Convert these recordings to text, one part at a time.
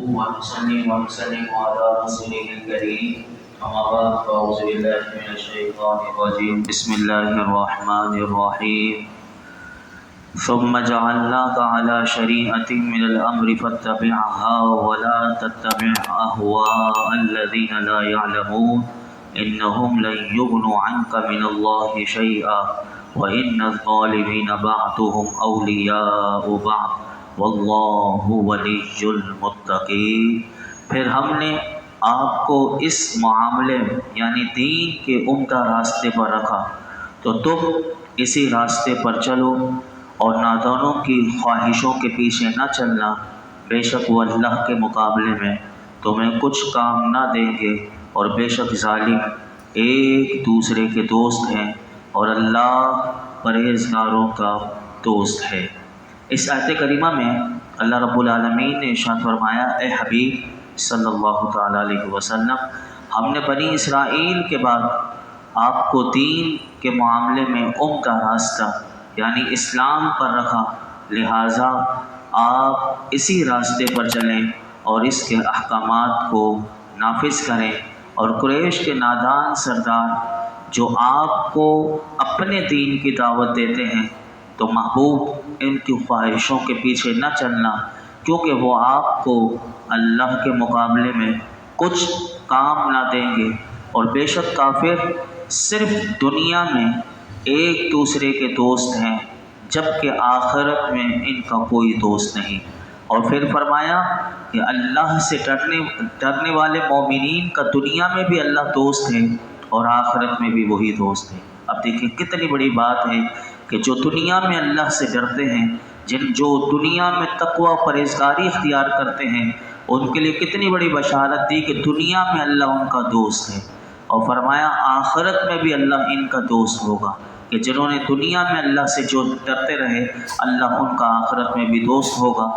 ونصلي ونسلم على رسوله الكريم أما بعد فأعوذ بالله من الشيطان الرجيم بسم الله الرحمن الرحيم ثم جعلناك على شريعة من الأمر فاتبعها ولا تتبع أهواء الذين لا يعلمون إنهم لن يغنوا عنك من الله شيئا وإن الظالمين بعضهم أولياء بعض واللہ ولی المتقین۔ پھر ہم نے آپ کو اس معاملے میں یعنی دین کے عمدہ راستے پر رکھا تو تم اسی راستے پر چلو اور نادانوں کی خواہشوں کے پیچھے نہ چلنا، بے شک وہ اللہ کے مقابلے میں تمہیں کچھ کام نہ دیں گے اور بے شک ظالم ایک دوسرے کے دوست ہیں اور اللہ پرہیزگاروں کا دوست ہے۔ اس آیت کریمہ میں اللہ رب العالمین نے ارشاد فرمایا، اے حبیب صلی اللہ تعالیٰ علیہ وسلم، ہم نے بنی اسرائیل کے بعد آپ کو دین کے معاملے میں عمدہ راستہ یعنی اسلام پر رکھا، لہٰذا آپ اسی راستے پر چلیں اور اس کے احکامات کو نافذ کریں، اور قریش کے نادان سردار جو آپ کو اپنے دین کی دعوت دیتے ہیں تو محبوب ان کی خواہشوں کے پیچھے نہ چلنا، کیونکہ وہ آپ کو اللہ کے مقابلے میں کچھ کام نہ دیں گے، اور بے شک کافر صرف دنیا میں ایک دوسرے کے دوست ہیں جبکہ آخرت میں ان کا کوئی دوست نہیں۔ اور پھر فرمایا کہ اللہ سے ڈرنے والے مومنین کا دنیا میں بھی اللہ دوست ہے اور آخرت میں بھی وہی دوست ہے۔ اب دیکھیں کتنی بڑی بات ہے کہ جو دنیا میں اللہ سے ڈرتے ہیں، جو دنیا میں تقوی و پرہیزگاری اختیار کرتے ہیں، ان کے لیے کتنی بڑی بشارت دی کہ دنیا میں اللہ ان کا دوست ہے، اور فرمایا آخرت میں بھی اللہ ان کا دوست ہوگا، کہ جنہوں نے دنیا میں اللہ سے جو ڈرتے رہے اللہ ان کا آخرت میں بھی دوست ہوگا،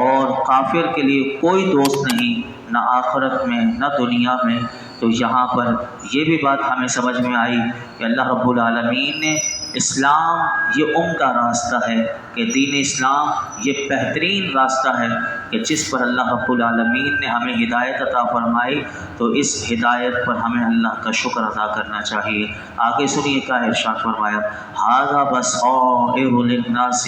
اور کافر کے لیے کوئی دوست نہیں، نہ آخرت میں نہ دنیا میں۔ تو یہاں پر یہ بھی بات ہمیں سمجھ میں آئی کہ اللہ رب العالمین نے اسلام یہ عمدہ راستہ ہے، کہ دین اسلام یہ بہترین راستہ ہے کہ جس پر اللہ رب العالمین نے ہمیں ہدایت عطا فرمائی، تو اس ہدایت پر ہمیں اللہ کا شکر ادا کرنا چاہیے۔ آگے سنیے کیا ارشاد فرمایا، ھذا بصائر للناس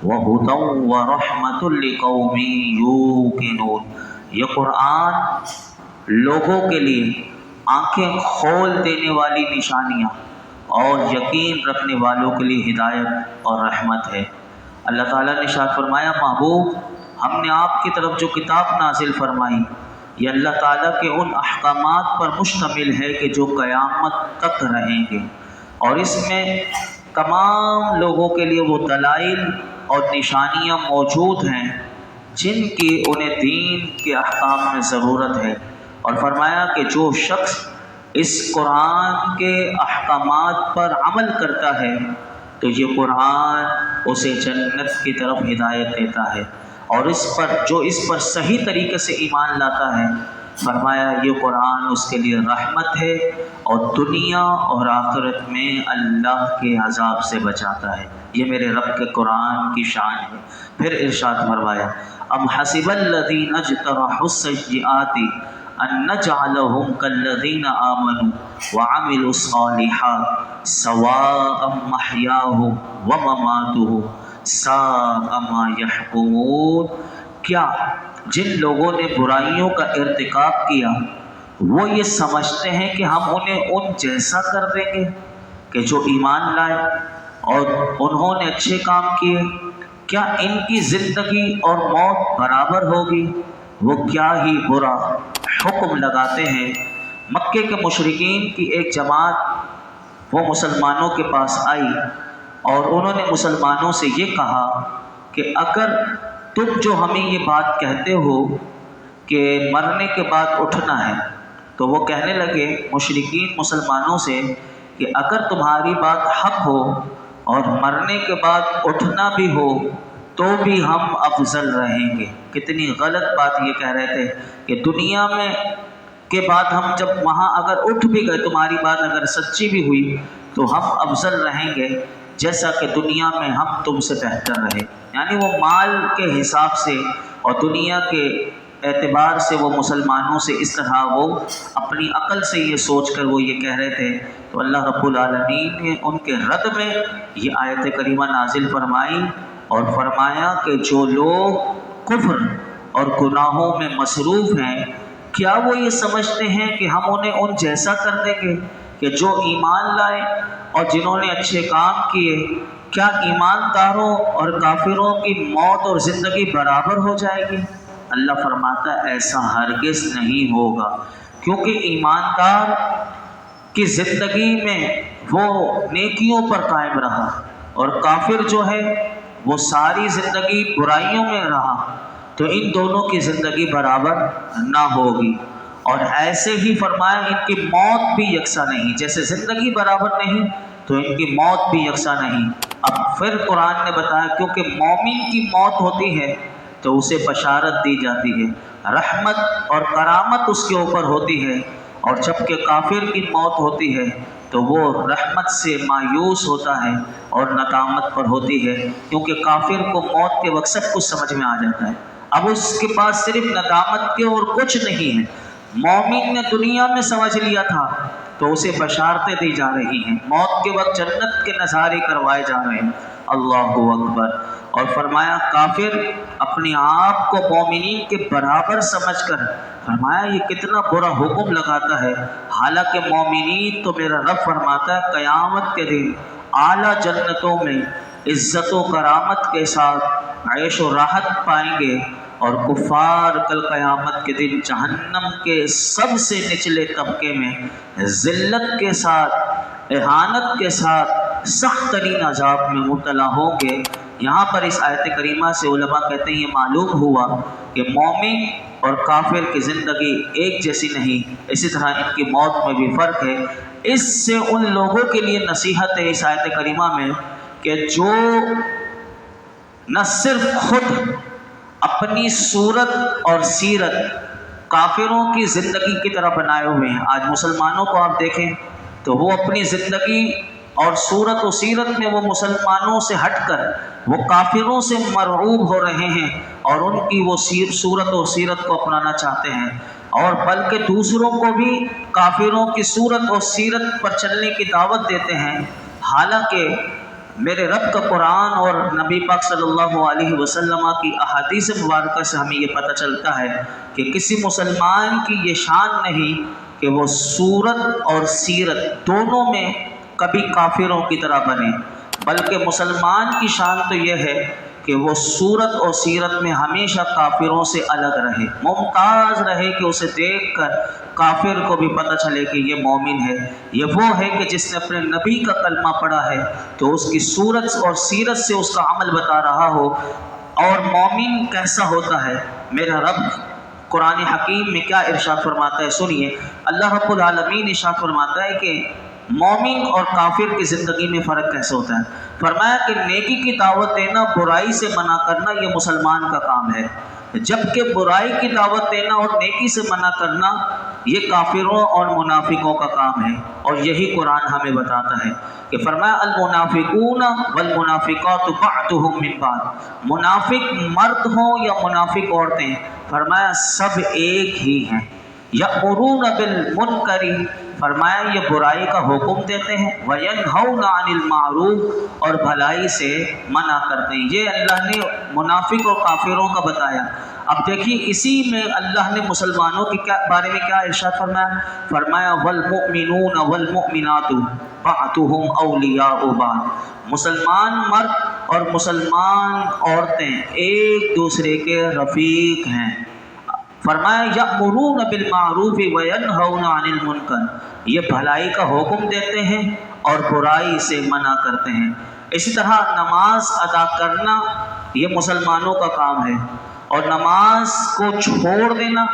وہدی ورحمۃ لقوم یوقنون۔ یہ قرآن لوگوں کے لیے آنکھیں کھول دینے والی نشانیاں اور یقین رکھنے والوں کے لیے ہدایت اور رحمت ہے۔ اللہ تعالیٰ نے ارشاد فرمایا، محبوب ہم نے آپ کی طرف جو کتاب نازل فرمائی یہ اللہ تعالیٰ کے ان احکامات پر مشتمل ہے کہ جو قیامت تک رہیں گے، اور اس میں تمام لوگوں کے لیے وہ دلائل اور نشانیاں موجود ہیں جن کی انہیں دین کے احکام میں ضرورت ہے۔ اور فرمایا کہ جو شخص اس قرآن کے احکامات پر عمل کرتا ہے تو یہ قرآن اسے جنت کی طرف ہدایت دیتا ہے، اور اس پر صحیح طریقے سے ایمان لاتا ہے، فرمایا یہ قرآن اس کے لیے رحمت ہے اور دنیا اور آخرت میں اللہ کے عذاب سے بچاتا ہے۔ یہ میرے رب کے قرآن کی شان ہے۔ پھر ارشاد فرمایا، ام حسب الذین اجترحوا السیئات ان نجعلهم كالذین آمنوا وعملوا الصالحات سواء محیاهم ومماتهم ساء ما یحکمون۔ کیا جن لوگوں نے برائیوں کا ارتکاب کیا وہ یہ سمجھتے ہیں کہ ہم انہیں ان جیسا کر دیں گے کہ جو ایمان لائے اور انہوں نے اچھے کام کیے؟ کیا ان کی زندگی اور موت برابر ہوگی؟ وہ کیا ہی برا حکم لگاتے ہیں۔ مکے کے مشرکین کی ایک جماعت وہ مسلمانوں کے پاس آئی اور انہوں نے مسلمانوں سے یہ کہا کہ اگر تم جو ہمیں یہ بات کہتے ہو کہ مرنے کے بعد اٹھنا ہے، تو وہ کہنے لگے مشرکین مسلمانوں سے کہ اگر تمہاری بات حق ہو اور مرنے کے بعد اٹھنا بھی ہو تو بھی ہم افضل رہیں گے۔ کتنی غلط بات یہ کہہ رہے تھے کہ دنیا میں کے بعد ہم جب وہاں اگر اٹھ بھی گئے، تمہاری بات اگر سچی بھی ہوئی تو ہم افضل رہیں گے جیسا کہ دنیا میں ہم تم سے بہتر رہے۔ یعنی وہ مال کے حساب سے اور دنیا کے اعتبار سے وہ مسلمانوں سے اس طرح وہ اپنی عقل سے یہ سوچ کر وہ یہ کہہ رہے تھے، تو اللہ رب العالمین نے ان کے رد میں یہ آیت کریمہ نازل فرمائی اور فرمایا کہ جو لوگ کفر اور گناہوں میں مصروف ہیں، کیا وہ یہ سمجھتے ہیں کہ ہم انہیں ان جیسا کر دیں گے کہ جو ایمان لائے اور جنہوں نے اچھے کام کیے؟ کیا ایمانداروں اور کافروں کی موت اور زندگی برابر ہو جائے گی؟ اللہ فرماتا ہے ایسا ہرگز نہیں ہوگا، کیونکہ ایماندار کی زندگی میں وہ نیکیوں پر قائم رہا اور کافر جو ہے وہ ساری زندگی برائیوں میں رہا، تو ان دونوں کی زندگی برابر نہ ہوگی۔ اور ایسے ہی فرمایا ان کی موت بھی یکساں نہیں، جیسے زندگی برابر نہیں تو ان کی موت بھی یکساں نہیں۔ اب پھر قرآن نے بتایا کیونکہ مومن کی موت ہوتی ہے تو اسے بشارت دی جاتی ہے، رحمت اور کرامت اس کے اوپر ہوتی ہے، اور جبکہ کافر کی موت ہوتی ہے تو وہ رحمت سے مایوس ہوتا ہے اور ندامت پر ہوتی ہے، کیونکہ کافر کو موت کے وقت سب کچھ سمجھ میں آ جاتا ہے، اب اس کے پاس صرف ندامت کے اور کچھ نہیں ہے۔ مومن نے دنیا میں سمجھ لیا تھا تو اسے بشارتیں دی جا رہی ہیں، موت کے وقت جنت کے نظارے کروائے جا رہے ہیں۔ اللہ اکبر۔ اور فرمایا کافر اپنے آپ کو مومنین کے برابر سمجھ کر فرمایا یہ کتنا برا حکم لگاتا ہے، حالانکہ مومنین تو میرا رب فرماتا ہے قیامت کے دن اعلیٰ جنتوں میں عزت و کرامت کے ساتھ عیش و راحت پائیں گے، اور کفار کل قیامت کے دن جہنم کے سب سے نچلے طبقے میں ذلت کے ساتھ، اہانت کے ساتھ سخت ترین عذاب میں مبتلا ہوں گے۔ یہاں پر اس آیت کریمہ سے علماء کہتے ہیں یہ معلوم ہوا کہ مومن اور کافر کی زندگی ایک جیسی نہیں، اسی طرح ان کی موت میں بھی فرق ہے۔ اس سے ان لوگوں کے لیے نصیحت ہے اس آیت کریمہ میں کہ جو نہ صرف خود اپنی صورت اور سیرت کافروں کی زندگی کی طرح بنائے ہوئے ہیں، آج مسلمانوں کو آپ دیکھیں تو وہ اپنی زندگی اور صورت و سیرت میں وہ مسلمانوں سے ہٹ کر وہ کافروں سے مرعوب ہو رہے ہیں اور ان کی وہ صورت و سیرت کو اپنانا چاہتے ہیں، اور بلکہ دوسروں کو بھی کافروں کی صورت اور سیرت پر چلنے کی دعوت دیتے ہیں۔ حالانکہ میرے رب کا قرآن اور نبی پاک صلی اللہ علیہ وسلم کی احادیث مبارکہ سے ہمیں یہ پتہ چلتا ہے کہ کسی مسلمان کی یہ شان نہیں کہ وہ صورت اور سیرت دونوں میں کبھی کافروں کی طرح بنے، بلکہ مسلمان کی شان تو یہ ہے کہ وہ صورت اور سیرت میں ہمیشہ کافروں سے الگ رہے، ممتاز رہے، کہ اسے دیکھ کر کافر کو بھی پتہ چلے کہ یہ مومن ہے، یہ وہ ہے کہ جس نے اپنے نبی کا کلمہ پڑھا ہے تو اس کی صورت اور سیرت سے اس کا عمل بتا رہا ہو۔ اور مومن کیسا ہوتا ہے؟ میرا رب قرآن حکیم میں کیا ارشاد فرماتا ہے سنیے۔ اللہ رب العالمین ارشاد فرماتا ہے کہ مومن اور کافر کی زندگی میں فرق کیسے ہوتا ہے؟ فرمایا کہ نیکی کی دعوت دینا، برائی سے منع کرنا یہ مسلمان کا کام ہے، جبکہ برائی کی دعوت دینا اور نیکی سے منع کرنا یہ کافروں اور منافقوں کا کام ہے۔ اور یہی قرآن ہمیں بتاتا ہے کہ فرمایا المنافقون والمنافقات بعضهم من بعض، منافق مرد ہوں یا منافق عورتیں، فرمایا سب ایک ہی ہیں۔ یأمرون بالمنکر، فرمایا یہ برائی کا حکم دیتے ہیں، وینہون عن المعروف، اور بھلائی سے منع کرتے ہیں۔ یہ اللہ نے منافق اور کافروں کا بتایا۔ اب دیکھیے اسی میں اللہ نے مسلمانوں کے بارے میں کیا ارشاد فرمایا؟ فرمایا والمؤمنون والمؤمنات بعضهم اولیاء بعض، مسلمان مرد اور مسلمان عورتیں ایک دوسرے کے رفیق ہیں۔ فرمایا یأمرون بالمعروف وینہون عن المنکر، یہ بھلائی کا حکم دیتے ہیں اور برائی سے منع کرتے ہیں۔ اسی طرح نماز ادا کرنا یہ مسلمانوں کا کام ہے، اور نماز کو چھوڑ دینا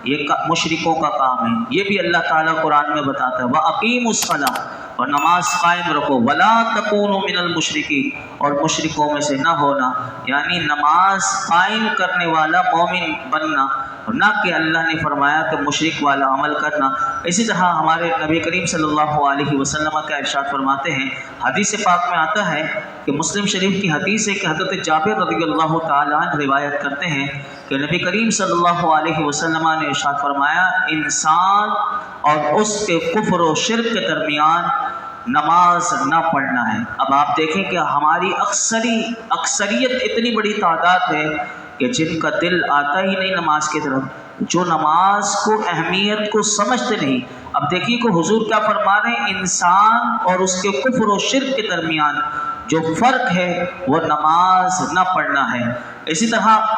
یہ مشرکوں کا کام ہے۔ یہ بھی اللہ تعالیٰ قرآن میں بتاتا ہے وَأَقِیمُوا الصَّلَاةَ، اور نماز قائم رکھو، وَلَا تَكُونُوا مِنَ الْمُشْرِكِينَ، اور مشرکوں میں سے نہ ہونا، یعنی نماز قائم کرنے والا مومن بننا، نہ کہ اللہ نے فرمایا کہ مشرک والا عمل کرنا۔ اسی طرح ہمارے نبی کریم صلی اللہ علیہ وسلم کا ارشاد فرماتے ہیں، حدیث پاک میں آتا ہے کہ مسلم شریف کی حدیث ہے کہ حضرت جابر رضی اللہ تعالیٰ عنہ روایت کرتے ہیں کہ نبی کریم صلی اللہ علیہ وسلم نے ارشاد فرمایا انسان اور اس کے کفر و شرک کے درمیان نماز نہ پڑھنا ہے۔ اب آپ دیکھیں کہ ہماری اکثریت اتنی بڑی تعداد ہے کہ جن کا دل آتا ہی نہیں نماز کی طرف، جو نماز کو اہمیت کو سمجھتے نہیں۔ اب دیکھیے کہ حضور کیا فرما رہے ہیں، انسان اور اس کے کفر و شرک کے درمیان جو فرق ہے وہ نماز نہ پڑھنا ہے۔ اسی طرح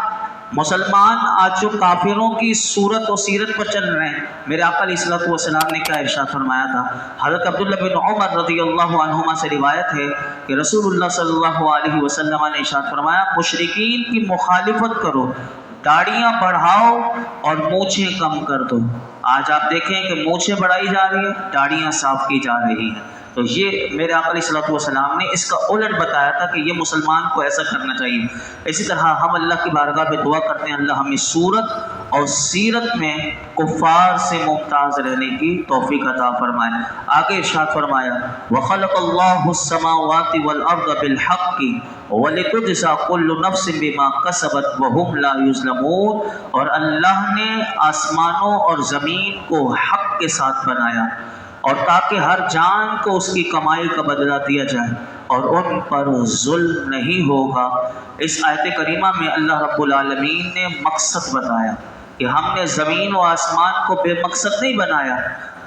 مسلمان آج جو کافروں کی صورت و سیرت پر چل رہے ہیں، میرے آقا علیہ الصلوۃ والسلام نے کیا ارشاد فرمایا تھا؟ حضرت عبداللہ بن عمر رضی اللہ عنہما سے روایت ہے کہ رسول اللہ صلی اللہ علیہ وسلم نے ارشاد فرمایا مشرکین کی مخالفت کرو، داڑیاں بڑھاؤ اور مونچھیں کم کر دو۔ آج آپ دیکھیں کہ مونچھیں بڑھائی جا رہی ہیں، داڑیاں صاف کی جا رہی ہیں۔ تو یہ میرے آقا علیہ الصلوۃ والسلام نے اس کا الٹ بتایا تھا کہ یہ مسلمان کو ایسا کرنا چاہیے۔ اسی طرح ہم اللہ کی بارگاہ میں دعا کرتے ہیں اللہ ہمیں صورت اور سیرت میں کفار سے ممتاز رہنے کی توفیق عطا فرمائے۔ آگے ارشاد فرمایا وَخَلَقَ اللَّهُ السَّمَاوَاتِ وَالْأَرْضَ بِالْحَقِّ وَلِتُجْزَى كُلُّ نَفْسٍ بِمَا كَسَبَتْ وَهُمْ لَا يُظْلَمُونَ، اور اللہ نے آسمانوں اور زمین کو حق کے ساتھ بنایا اور تاکہ ہر جان کو اس کی کمائی کا بدلہ دیا جائے اور ان پر ظلم نہیں ہوگا۔ اس آیت کریمہ میں اللہ رب العالمین نے مقصد بتایا کہ ہم نے زمین و آسمان کو بے مقصد نہیں بنایا،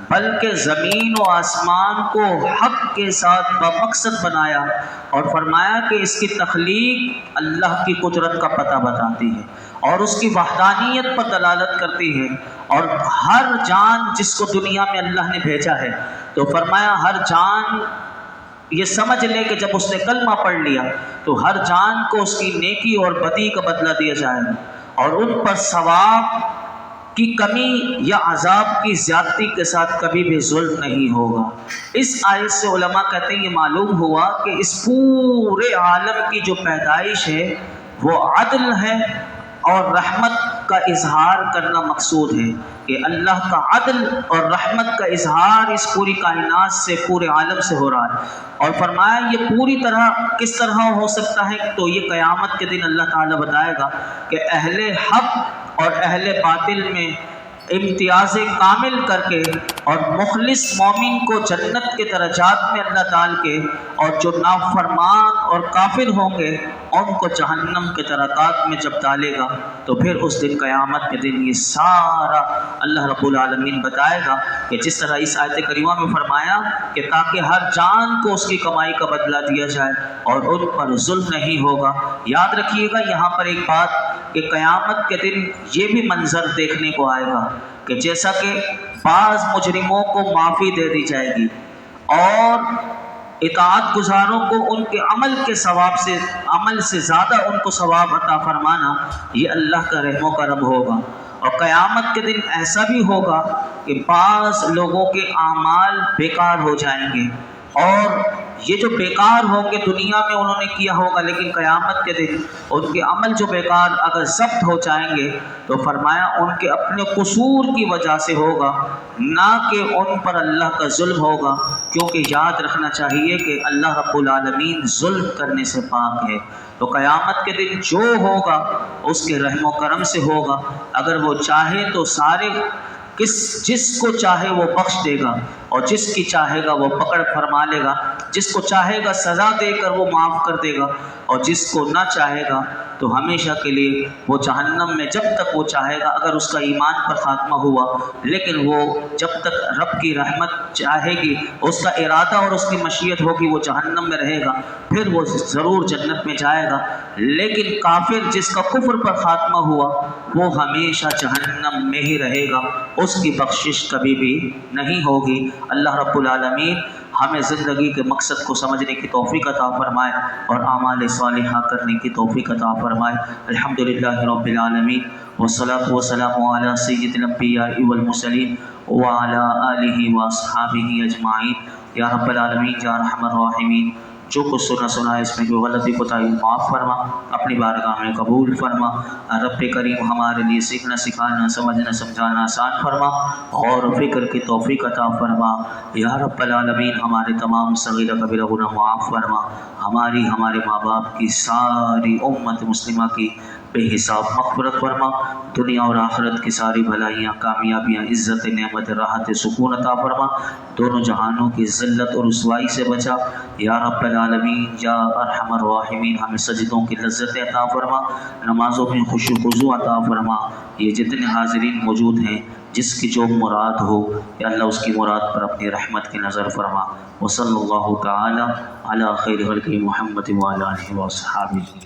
بلکہ زمین و آسمان کو حق کے ساتھ بمقصد بنایا، اور فرمایا کہ اس کی تخلیق اللہ کی قدرت کا پتہ بتاتی ہے اور اس کی وحدانیت پر دلالت کرتی ہے، اور ہر جان جس کو دنیا میں اللہ نے بھیجا ہے تو فرمایا ہر جان یہ سمجھ لے کہ جب اس نے کلمہ پڑھ لیا تو ہر جان کو اس کی نیکی اور بدی کا بدلہ دیا جائے گا، اور ان پر ثواب کی کمی یا عذاب کی زیادتی کے ساتھ کبھی بھی ظلم نہیں ہوگا۔ اس آیت سے علماء کہتے ہیں یہ معلوم ہوا کہ اس پورے عالم کی جو پیدائش ہے وہ عدل ہے اور رحمت کا اظہار کرنا مقصود ہے، کہ اللہ کا عدل اور رحمت کا اظہار اس پوری کائنات سے پورے عالم سے ہو رہا ہے۔ اور فرمایا یہ پوری طرح کس طرح ہو سکتا ہے، تو یہ قیامت کے دن اللہ تعالیٰ بتائے گا کہ اہل حق اور اہل باطل میں امتیاز کامل کر کے اور مخلص مومن کو جنت کے درجات میں اللہ تعالیٰ کے، اور جو نافرمان اور کافر ہوں گے ان کو جہنم کے درکات میں جب ڈالے گا تو پھر اس دن قیامت کے دن یہ سارا اللہ رب العالمین بتائے گا کہ جس طرح اس آیت کریمہ میں فرمایا کہ تاکہ ہر جان کو اس کی کمائی کا بدلہ دیا جائے اور ان پر ظلم نہیں ہوگا۔ یاد رکھیے گا یہاں پر ایک بات کہ قیامت کے دن یہ بھی منظر دیکھنے کو آئے گا کہ جیسا کہ بعض مجرموں کو معافی دے دی جائے گی اور اطاعت گزاروں کو ان کے عمل کے ثواب سے عمل سے زیادہ ان کو ثواب عطا فرمانا، یہ اللہ کا رحم و کرم ہوگا۔ اور قیامت کے دن ایسا بھی ہوگا کہ بعض لوگوں کے اعمال بیکار ہو جائیں گے، اور یہ جو بیکار ہوں گے دنیا میں انہوں نے کیا ہوگا، لیکن قیامت کے دن ان کے عمل جو بیکار اگر ضبط ہو جائیں گے تو فرمایا ان کے اپنے قصور کی وجہ سے ہوگا، نہ کہ ان پر اللہ کا ظلم ہوگا، کیونکہ یاد رکھنا چاہیے کہ اللہ رب العالمین ظلم کرنے سے پاک ہے۔ تو قیامت کے دن جو ہوگا اس کے رحم و کرم سے ہوگا، اگر وہ چاہے تو سارے جس کو چاہے وہ بخش دے گا، اور جس کی چاہے گا وہ پکڑ فرما لے گا، جس کو چاہے گا سزا دے کر وہ معاف کر دے گا، اور جس کو نہ چاہے گا تو ہمیشہ کے لیے وہ جہنم میں جب تک وہ چاہے گا، اگر اس کا ایمان پر خاتمہ ہوا، لیکن وہ جب تک رب کی رحمت چاہے گی، اس کا ارادہ اور اس کی مشیت ہوگی، وہ جہنم میں رہے گا، پھر وہ ضرور جنت میں جائے گا۔ لیکن کافر جس کا کفر پر خاتمہ ہوا وہ ہمیشہ جہنم میں ہی رہے گا، اس کی بخشش کبھی بھی نہیں ہوگی۔ اللہ رب العالمین ہمیں زندگی کے مقصد کو سمجھنے کی توفیق عطا فرمائے اور اعمال صالحہ کرنے کی توفیق عطا فرمائے۔ الحمدللہ رب العالمین والصلاة والسلام علی سید الانبیاء والمرسلین وعلی آلہ واصحابہ اجمعین۔ یا رب العالمین یا ارحم الراحمین، جو کچھ سنا اس میں جو غلطی کوتاہی معاف فرما، اپنی بارگاہ میں قبول فرما۔ رب کریم ہمارے لیے سیکھنا سکھانا سمجھنا سمجھانا آسان فرما اور فکر کی توفیق عطا فرما۔ یا رب العالمین ہمارے تمام صغیرہ کبیرہ گناہ معاف فرما، ہمارے ماں باپ کی ساری امت مسلمہ کی بے حساب مغفرت فرما، دنیا اور آخرت کی ساری بھلائیاں، کامیابیاں، عزت، نعمت، راحت، سکون عطا فرما، دونوں جہانوں کی ذلت اور رسوائی سے بچا یا رب العالمین یا ارحم الراحمین۔ ہمیں سجدوں کی لذت عطا فرما، نمازوں میں خشوع و خضوع عطا فرما۔ یہ جتنے حاضرین موجود ہیں، جس کی جو مراد ہو یا اللہ اس کی مراد پر اپنی رحمت کی نظر فرما۔ وصلی اللہ تعالی علی خیر خلقہ محمد وعلی آلہ وصحبہ۔